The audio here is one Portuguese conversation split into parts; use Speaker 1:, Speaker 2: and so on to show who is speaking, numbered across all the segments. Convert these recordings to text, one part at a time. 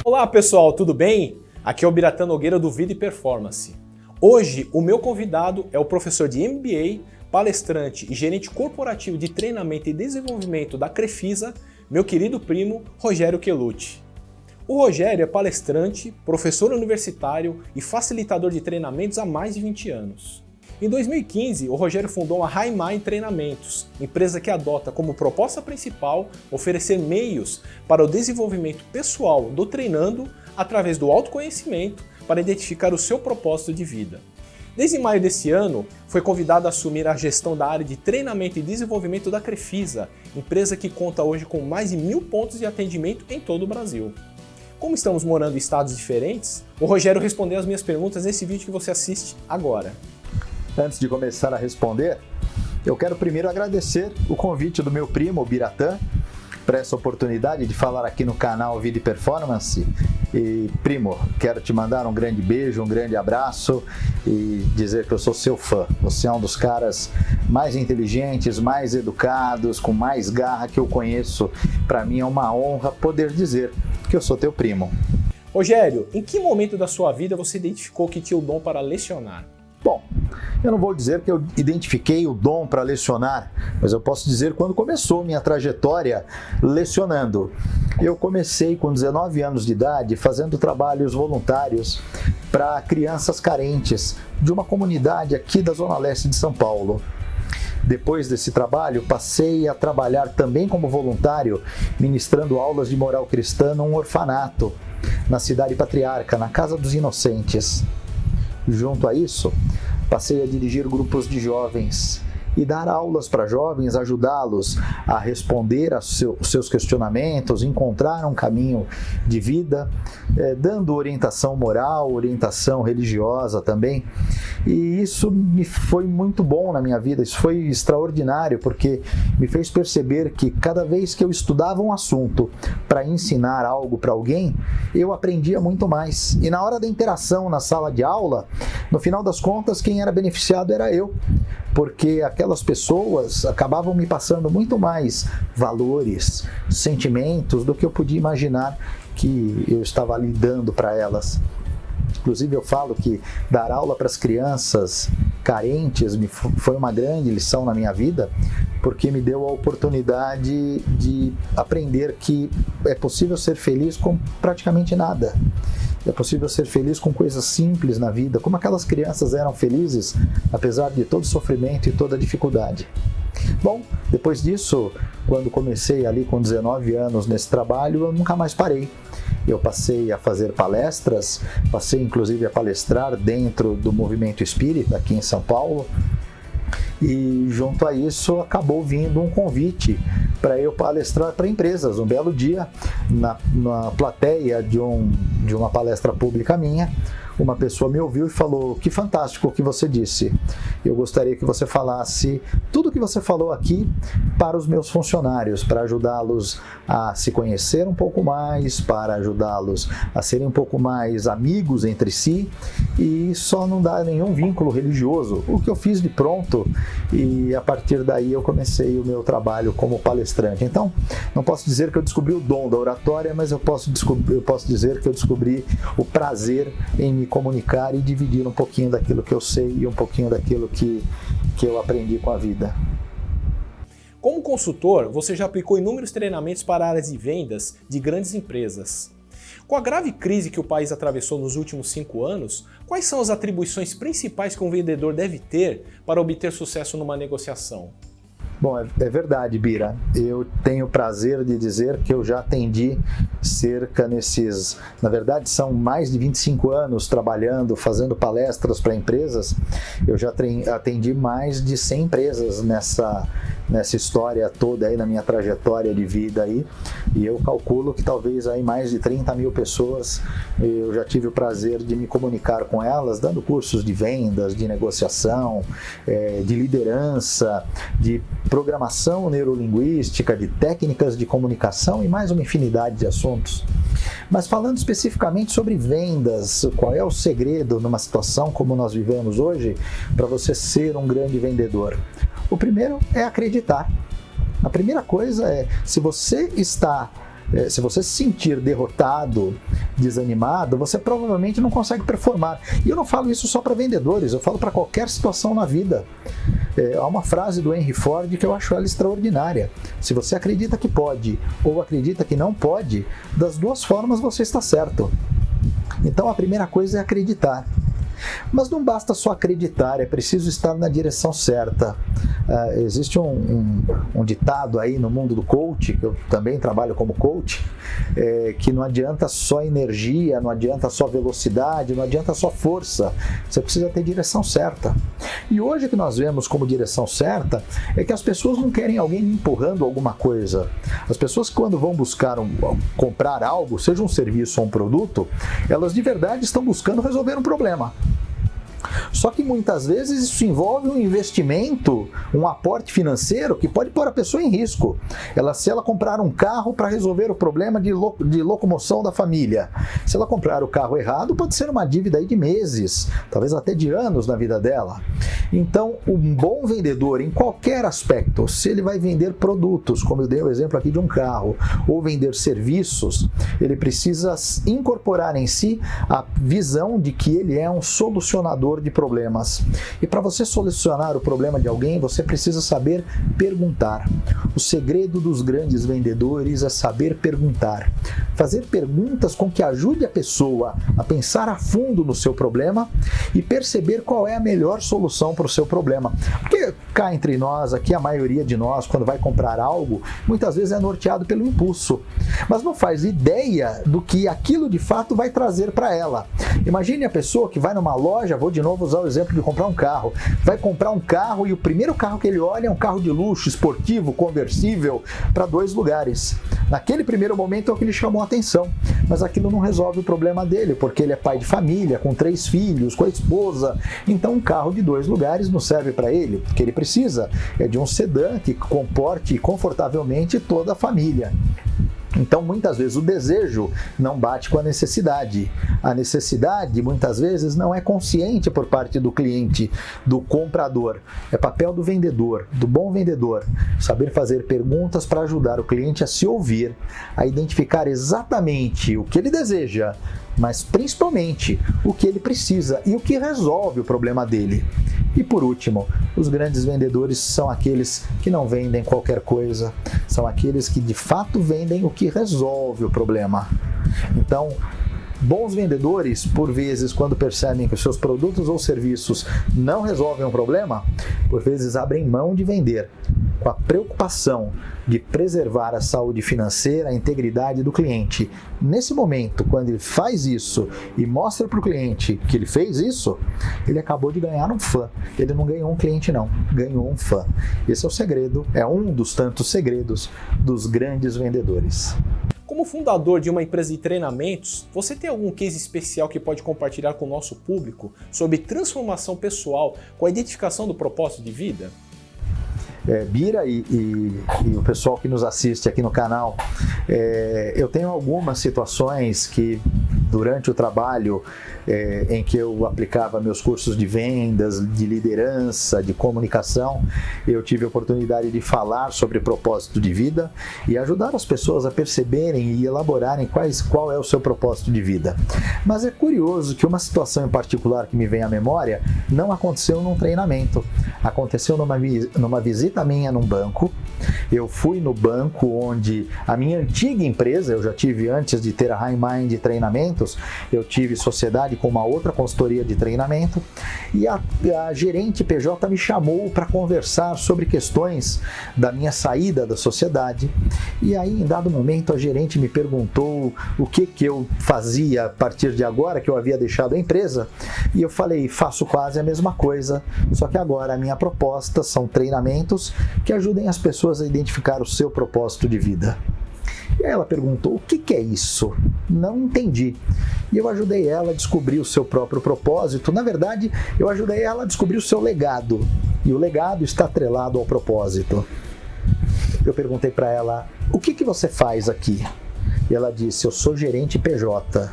Speaker 1: Olá pessoal, tudo bem? Aqui é o Biratã Nogueira do Vida e Performance. Hoje o meu convidado é o professor de MBA, palestrante e gerente corporativo de treinamento e desenvolvimento da Crefisa, meu querido primo Rogério Quelucci. O Rogério é palestrante, professor universitário e facilitador de treinamentos há mais de 20 anos. Em 2015, o Rogério fundou a High Mind Treinamentos, empresa que adota como proposta principal oferecer meios para o desenvolvimento pessoal do treinando através do autoconhecimento para identificar o seu propósito de vida. Desde maio desse ano, foi convidado a assumir a gestão da área de treinamento e desenvolvimento da Crefisa, empresa que conta hoje com mais de 1.000 pontos de atendimento em todo o Brasil. Como estamos morando em estados diferentes, o Rogério respondeu as minhas perguntas nesse vídeo que você assiste agora.
Speaker 2: Antes de começar a responder, eu quero primeiro agradecer o convite do meu primo, Biratã, para essa oportunidade de falar aqui no canal Vida e Performance. E, primo, quero te mandar um grande beijo, um grande abraço e dizer que eu sou seu fã. Você é um dos caras mais inteligentes, mais educados, com mais garra que eu conheço. Para mim é uma honra poder dizer que eu sou teu primo.
Speaker 1: Rogério, em que momento da sua vida você identificou que tinha o dom para lecionar?
Speaker 2: Bom, eu não vou dizer que eu identifiquei o dom para lecionar, mas eu posso dizer quando começou minha trajetória lecionando. Eu comecei com 19 anos de idade fazendo trabalhos voluntários para crianças carentes de uma comunidade aqui da Zona Leste de São Paulo. Depois desse trabalho, passei a trabalhar também como voluntário, ministrando aulas de moral cristã num orfanato, na cidade patriarca, na Casa dos Inocentes. Junto a isso, passei a dirigir grupos de jovens e dar aulas para jovens, ajudá-los a responder aos seus questionamentos, encontrar um caminho de vida, dando orientação moral, orientação religiosa também. E isso me foi muito bom na minha vida, isso foi extraordinário, porque me fez perceber que cada vez que eu estudava um assunto para ensinar algo para alguém, eu aprendia muito mais. E na hora da interação na sala de aula, no final das contas, quem era beneficiado era eu, porque aquelas pessoas acabavam me passando muito mais valores, sentimentos do que eu podia imaginar que eu estava ali dando para elas. Inclusive eu falo que dar aula para as crianças carentes foi uma grande lição na minha vida, porque me deu a oportunidade de aprender que é possível ser feliz com praticamente nada. É possível ser feliz com coisas simples na vida, como aquelas crianças eram felizes, apesar de todo o sofrimento e toda a dificuldade. Bom, depois disso, quando comecei ali com 19 anos nesse trabalho, eu nunca mais parei. Eu passei a fazer palestras, passei inclusive a palestrar dentro do movimento espírita aqui em São Paulo. E junto a isso acabou vindo um convite para eu palestrar para empresas. Um belo dia, na plateia de uma palestra pública minha, uma pessoa me ouviu e falou: "Que fantástico o que você disse. Eu gostaria que você falasse tudo o que você falou aqui para os meus funcionários, para ajudá-los a se conhecer um pouco mais, para ajudá-los a serem um pouco mais amigos entre si e só não dar nenhum vínculo religioso." O que eu fiz de pronto, e a partir daí eu comecei o meu trabalho como palestrante. Então, não posso dizer que eu descobri o dom da oratória, mas eu posso dizer que eu descobri o prazer em me comunicar e dividir um pouquinho daquilo que eu sei e um pouquinho daquilo que eu aprendi com a vida.
Speaker 1: Como consultor, você já aplicou inúmeros treinamentos para áreas de vendas de grandes empresas. Com a grave crise que o país atravessou nos últimos 5 anos, quais são as atribuições principais que um vendedor deve ter para obter sucesso numa negociação?
Speaker 2: Bom, é verdade, Bira. Eu tenho o prazer de dizer que eu já atendi na verdade são mais de 25 anos trabalhando, fazendo palestras para empresas. Eu já atendi mais de 100 empresas nessa história toda aí, na minha trajetória de vida aí. E eu calculo que talvez aí mais de 30 mil pessoas eu já tive o prazer de me comunicar com elas, dando cursos de vendas, de negociação, de liderança, de programação neurolinguística, de técnicas de comunicação e mais uma infinidade de assuntos. Mas falando especificamente sobre vendas, qual é o segredo numa situação como nós vivemos hoje para você ser um grande vendedor? O primeiro é acreditar. A primeira coisa é, se você está Se você se sentir derrotado, desanimado, você provavelmente não consegue performar. E eu não falo isso só para vendedores, eu falo para qualquer situação na vida. Há uma frase do Henry Ford que eu acho ela extraordinária. Se você acredita que pode ou acredita que não pode, das duas formas você está certo. Então a primeira coisa é acreditar. Mas não basta só acreditar, é preciso estar na direção certa. Existe um ditado aí no mundo do coach, que eu também trabalho como coach, que não adianta só energia, não adianta só velocidade, não adianta só força, você precisa ter direção certa. E hoje o que nós vemos como direção certa é que as pessoas não querem alguém empurrando alguma coisa. As pessoas quando vão buscar comprar algo, seja um serviço ou um produto, elas de verdade estão buscando resolver um problema. Só que muitas vezes isso envolve um investimento, um aporte financeiro que pode pôr a pessoa em risco. Se ela comprar um carro para resolver o problema de locomoção da família, se ela comprar o carro errado, pode ser uma dívida aí de meses, talvez até de anos na vida dela. Então, um bom vendedor em qualquer aspecto, se ele vai vender produtos, como eu dei o exemplo aqui de um carro, ou vender serviços, ele precisa incorporar em si a visão de que ele é um solucionador de problemas. E para você solucionar o problema de alguém, você precisa saber perguntar. O segredo dos grandes vendedores é saber perguntar. Fazer perguntas com que ajude a pessoa a pensar a fundo no seu problema e perceber qual é a melhor solução para o seu problema. Porque cá entre nós, aqui a maioria de nós, quando vai comprar algo, muitas vezes é norteado pelo impulso, mas não faz ideia do que aquilo de fato vai trazer para ela. Imagine a pessoa que vai numa loja, vou de novo usar o exemplo de comprar um carro, vai comprar um carro e o primeiro carro que ele olha é um carro de luxo, esportivo, conversível, para 2 lugares. Naquele primeiro momento é o que lhe chamou a atenção, mas aquilo não resolve o problema dele, porque ele é pai de família, com 3 filhos, com a esposa, então um carro de 2 lugares não serve para ele, porque ele precisa de um sedã que comporte confortavelmente toda a família. Então, muitas vezes, o desejo não bate com a necessidade. A necessidade, muitas vezes, não é consciente por parte do cliente, do comprador. É papel do vendedor, do bom vendedor, saber fazer perguntas para ajudar o cliente a se ouvir, a identificar exatamente o que ele deseja, mas principalmente o que ele precisa e o que resolve o problema dele. E por último, os grandes vendedores são aqueles que não vendem qualquer coisa, são aqueles que de fato vendem o que resolve o problema. Então, bons vendedores, por vezes, quando percebem que os seus produtos ou serviços não resolvem um problema, por vezes abrem mão de vender, com a preocupação de preservar a saúde financeira, a integridade do cliente. Nesse momento, quando ele faz isso e mostra para o cliente que ele fez isso, ele acabou de ganhar um fã. Ele não ganhou um cliente não, ganhou um fã. Esse é o segredo, é um dos tantos segredos dos grandes vendedores.
Speaker 1: Como fundador de uma empresa de treinamentos, você tem algum case especial que pode compartilhar com o nosso público sobre transformação pessoal com a identificação do propósito de vida?
Speaker 2: Bira e o pessoal que nos assiste aqui no canal, eu tenho algumas situações que durante o trabalho em que eu aplicava meus cursos de vendas, de liderança, de comunicação, eu tive a oportunidade de falar sobre propósito de vida e ajudar as pessoas a perceberem e elaborarem qual é o seu propósito de vida. Mas é curioso que uma situação em particular que me vem à memória não aconteceu num treinamento, aconteceu numa visita minha num banco. Eu fui no banco onde a minha antiga empresa, eu já tive antes de ter a High Mind Treinamentos, eu tive sociedade com uma outra consultoria de treinamento e a gerente PJ me chamou para conversar sobre questões da minha saída da sociedade. E aí, em dado momento, a gerente me perguntou o que eu fazia a partir de agora que eu havia deixado a empresa e eu falei, faço quase a mesma coisa, só que agora a minha proposta são treinamentos que ajudem as pessoas a identificar o seu propósito de vida. E aí ela perguntou, o que é isso? Não entendi. E eu ajudei ela a descobrir o seu próprio propósito. Na verdade, eu ajudei ela a descobrir o seu legado. E o legado está atrelado ao propósito. Eu perguntei para ela, o que você faz aqui? E ela disse, eu sou gerente PJ.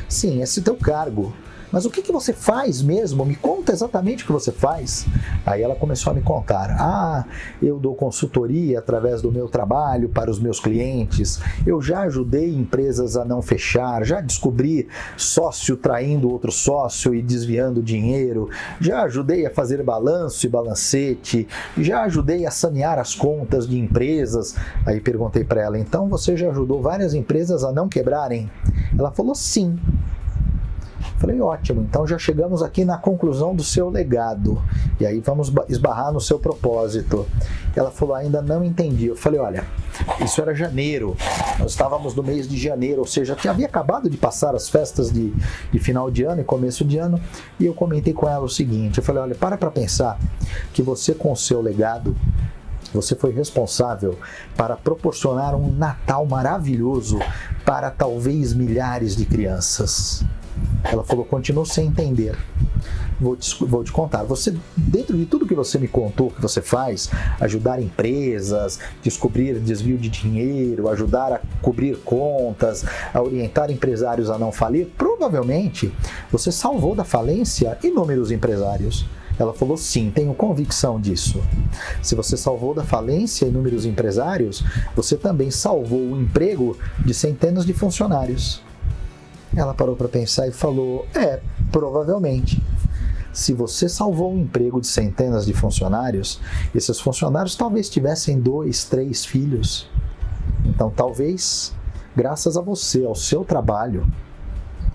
Speaker 2: Sim, esse é teu cargo. mas o que você faz mesmo? Me conta exatamente o que você faz. Aí ela começou a me contar. Eu dou consultoria através do meu trabalho para os meus clientes, eu já ajudei empresas a não fechar, já descobri sócio traindo outro sócio e desviando dinheiro, já ajudei a fazer balanço e balancete, já ajudei a sanear as contas de empresas. Aí perguntei para ela, então você já ajudou várias empresas a não quebrarem? Ela falou sim. Falei, ótimo, então já chegamos aqui na conclusão do seu legado. E aí vamos esbarrar no seu propósito. Ela falou, ainda não entendi. Eu falei, olha, isso era janeiro, nós estávamos no mês de janeiro, ou seja, havia acabado de passar as festas de final de ano e começo de ano, e eu comentei com ela o seguinte, eu falei, olha, para pensar que você com o seu legado, você foi responsável para proporcionar um Natal maravilhoso para talvez milhares de crianças. Ela falou, continuo sem entender. Vou te contar. Você, dentro de tudo que você me contou que você faz, ajudar empresas, descobrir desvio de dinheiro, ajudar a cobrir contas, a orientar empresários a não falir, provavelmente você salvou da falência inúmeros empresários. Ela falou, sim, tenho convicção disso. Se você salvou da falência inúmeros empresários, você também salvou o emprego de centenas de funcionários. Ela parou para pensar e falou, provavelmente. Se você salvou o emprego de centenas de funcionários, esses funcionários talvez tivessem 2, 3 filhos. Então, talvez, graças a você, ao seu trabalho,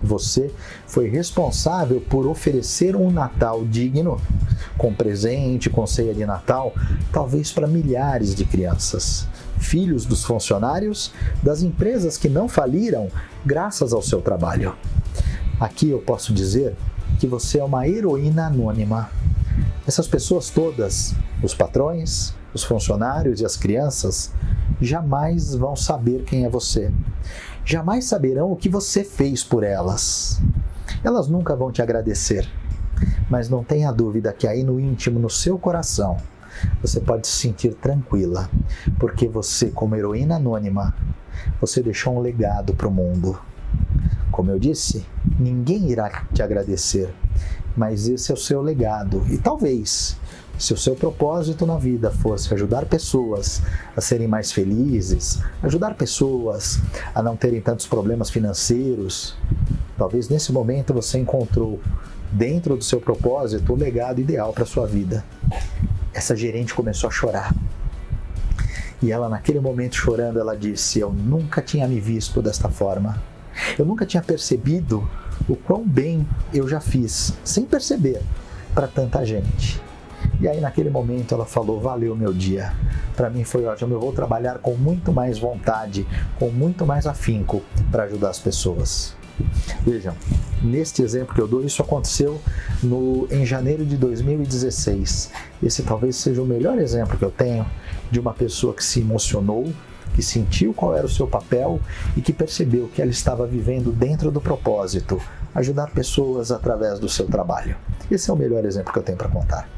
Speaker 2: você foi responsável por oferecer um Natal digno, com presente, com ceia de Natal, talvez para milhares de crianças, filhos dos funcionários das empresas que não faliram graças ao seu trabalho. Aqui eu posso dizer que você é uma heroína anônima. Essas pessoas todas, os patrões, os funcionários e as crianças, jamais vão saber quem é você. Jamais saberão o que você fez por elas. Elas nunca vão te agradecer. Mas não tenha dúvida que aí no íntimo, no seu coração, você pode se sentir tranquila, porque você, como heroína anônima, você deixou um legado para o mundo. Como eu disse, ninguém irá te agradecer, mas esse é o seu legado. E talvez, se o seu propósito na vida fosse ajudar pessoas a serem mais felizes, ajudar pessoas a não terem tantos problemas financeiros, talvez nesse momento você encontrou dentro do seu propósito o legado ideal para a sua vida. Essa gerente começou a chorar. E ela, naquele momento chorando, ela disse, eu nunca tinha me visto desta forma. Eu nunca tinha percebido o quão bem eu já fiz, sem perceber, para tanta gente. E aí naquele momento ela falou, valeu meu dia, para mim foi ótimo, eu vou trabalhar com muito mais vontade, com muito mais afinco para ajudar as pessoas. Vejam, neste exemplo que eu dou, isso aconteceu em janeiro de 2016. Esse talvez seja o melhor exemplo que eu tenho de uma pessoa que se emocionou, que sentiu qual era o seu papel e que percebeu que ela estava vivendo dentro do propósito, ajudar pessoas através do seu trabalho. Esse é o melhor exemplo que eu tenho para contar.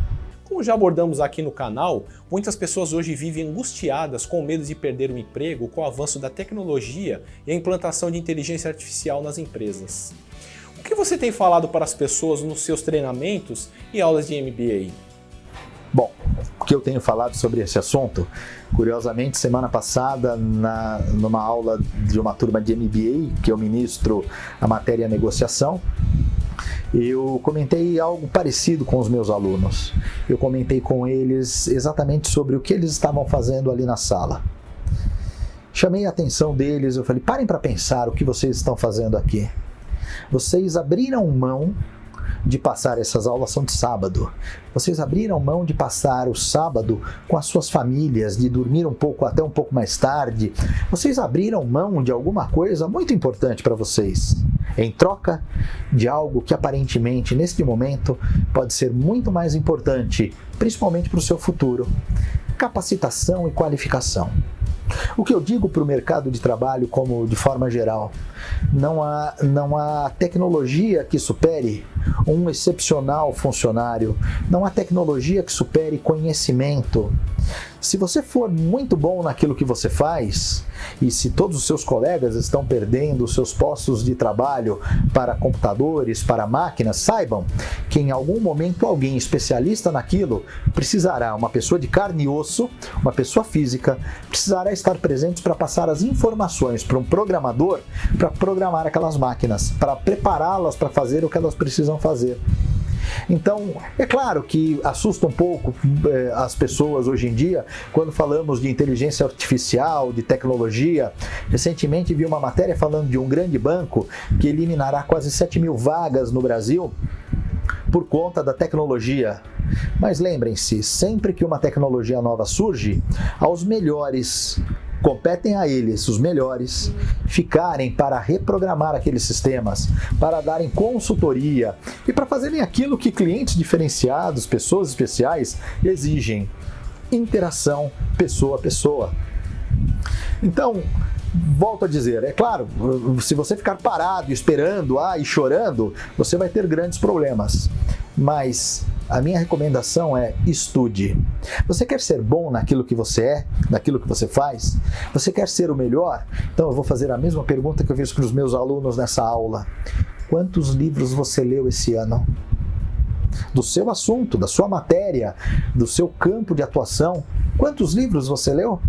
Speaker 1: Como já abordamos aqui no canal, muitas pessoas hoje vivem angustiadas com medo de perder o emprego com o avanço da tecnologia e a implantação de inteligência artificial nas empresas. O que você tem falado para as pessoas nos seus treinamentos e aulas de MBA?
Speaker 2: Bom, o que eu tenho falado sobre esse assunto, curiosamente, semana passada, numa aula de uma turma de MBA, que eu ministro a matéria negociação, eu comentei algo parecido com os meus alunos. Eu comentei com eles exatamente sobre o que eles estavam fazendo ali na sala. Chamei a atenção deles, eu falei, parem para pensar o que vocês estão fazendo aqui. Vocês abriram mão de passar, essas aulas são de sábado, vocês abriram mão de passar o sábado com as suas famílias, de dormir até um pouco mais tarde, vocês abriram mão de alguma coisa muito importante para vocês, em troca de algo que aparentemente, neste momento, pode ser muito mais importante, principalmente para o seu futuro: capacitação e qualificação. O que eu digo para o mercado de trabalho, como de forma geral, não há tecnologia que supere um excepcional funcionário, não há tecnologia que supere conhecimento. Se você for muito bom naquilo que você faz, e se todos os seus colegas estão perdendo os seus postos de trabalho para computadores, para máquinas, saibam que em algum momento alguém especialista naquilo precisará, uma pessoa de carne e osso, uma pessoa física, precisará estar presente para passar as informações para um programador, para programar aquelas máquinas, para prepará-las para fazer o que elas precisam fazer. Então, é claro que assusta um pouco as pessoas hoje em dia quando falamos de inteligência artificial, de tecnologia. Recentemente vi uma matéria falando de um grande banco que eliminará quase 7.000 vagas no Brasil por conta da tecnologia. Mas lembrem-se, sempre que uma tecnologia nova surge, aos melhores competem a eles, os melhores, ficarem para reprogramar aqueles sistemas, para darem consultoria e para fazerem aquilo que clientes diferenciados, pessoas especiais, exigem: interação pessoa a pessoa. Então, volto a dizer, é claro, se você ficar parado, esperando e chorando, você vai ter grandes problemas. Mas a minha recomendação é: estude. Você quer ser bom naquilo que você é, naquilo que você faz? Você quer ser o melhor? Então eu vou fazer a mesma pergunta que eu fiz para os meus alunos nessa aula. Quantos livros você leu esse ano? Do seu assunto, da sua matéria, do seu campo de atuação, quantos livros você leu?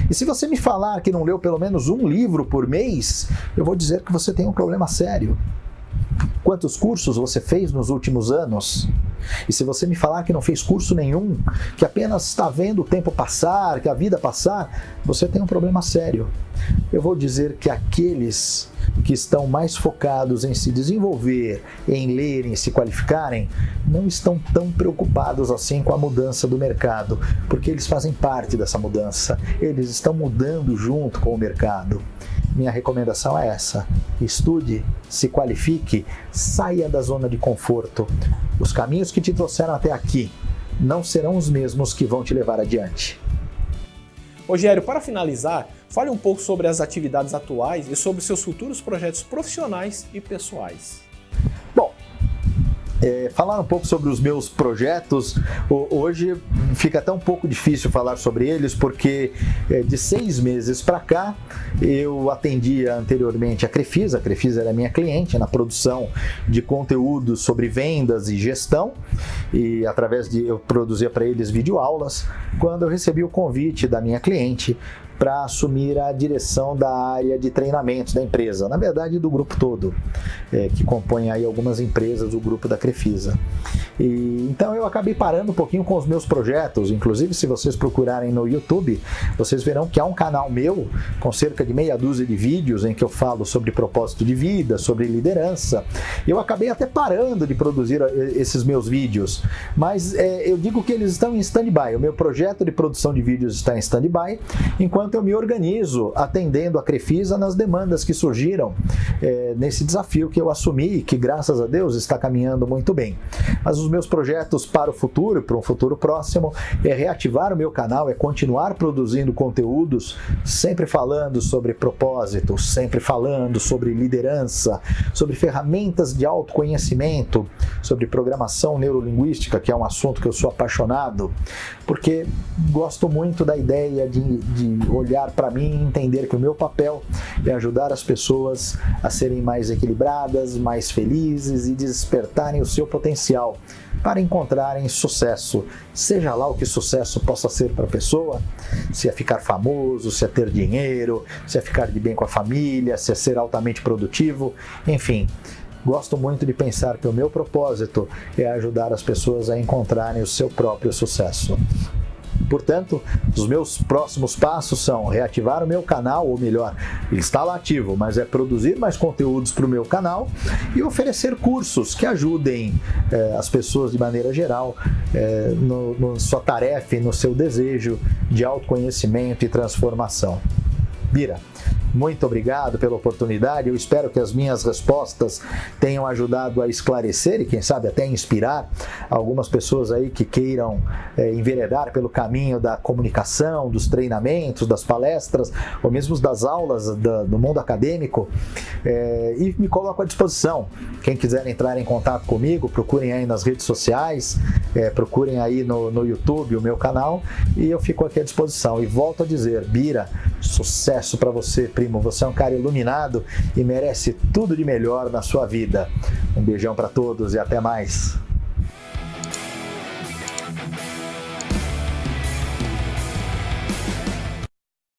Speaker 2: E se você me falar que não leu pelo menos um livro por mês, eu vou dizer que você tem um problema sério. Quantos cursos você fez nos últimos anos? E se você me falar que não fez curso nenhum, que apenas está vendo o tempo passar, que a vida passar, você tem um problema sério. Eu vou dizer que aqueles que estão mais focados em se desenvolver, em lerem, em se qualificarem, não estão tão preocupados assim com a mudança do mercado, porque eles fazem parte dessa mudança, eles estão mudando junto com o mercado. Minha recomendação é essa: estude, se qualifique, saia da zona de conforto. Os caminhos que te trouxeram até aqui não serão os mesmos que vão te levar adiante.
Speaker 1: Rogério, para finalizar, fale um pouco sobre as atividades atuais e sobre seus futuros projetos profissionais e pessoais.
Speaker 2: Bom, falar um pouco sobre os meus projetos, hoje fica até um pouco difícil falar sobre eles, porque de 6 meses para cá eu atendia anteriormente a Crefisa era minha cliente na produção de conteúdos sobre vendas e gestão, e eu produzia para eles videoaulas, quando eu recebi o convite da minha cliente para assumir a direção da área de treinamentos da empresa, na verdade do grupo todo, que compõe aí algumas empresas do grupo da Crefisa. E então eu acabei parando um pouquinho com os meus projetos. Inclusive, se vocês procurarem no YouTube, vocês verão que há um canal meu com cerca de meia dúzia de vídeos em que eu falo sobre propósito de vida, sobre liderança. Eu acabei até parando de produzir esses meus vídeos, mas eu digo que eles estão em stand-by. O meu projeto de produção de vídeos está em stand-by, enquanto eu me organizo atendendo a Crefisa nas demandas que surgiram nesse desafio que eu assumi e que, graças a Deus, está caminhando muito bem. Mas os meus projetos para o futuro, para um futuro próximo, é reativar o meu canal, é continuar produzindo conteúdos, sempre falando sobre propósito, sempre falando sobre liderança, sobre ferramentas de autoconhecimento, sobre programação neurolinguística, que é um assunto que eu sou apaixonado, porque gosto muito da ideia de olhar para mim e entender que o meu papel é ajudar as pessoas a serem mais equilibradas, mais felizes e despertarem o seu potencial para encontrarem sucesso, seja lá o que sucesso possa ser para a pessoa, se é ficar famoso, se é ter dinheiro, se é ficar de bem com a família, se é ser altamente produtivo, enfim. Gosto muito de pensar que o meu propósito é ajudar as pessoas a encontrarem o seu próprio sucesso. Portanto, os meus próximos passos são reativar o meu canal, ou melhor, ele está lá ativo, mas é produzir mais conteúdos para o meu canal e oferecer cursos que ajudem as pessoas de maneira geral na sua tarefa e no seu desejo de autoconhecimento e transformação. Bira, muito obrigado pela oportunidade. Eu espero que as minhas respostas tenham ajudado a esclarecer e, quem sabe, até inspirar algumas pessoas aí que queiram enveredar pelo caminho da comunicação, dos treinamentos, das palestras, ou mesmo das aulas do mundo acadêmico. E me coloco à disposição. Quem quiser entrar em contato comigo, procurem aí nas redes sociais, procurem aí no YouTube o meu canal e eu fico aqui à disposição. E volto a dizer, Bira, sucesso para você, primo. Você é um cara iluminado e merece tudo de melhor na sua vida. Um beijão para todos e até mais.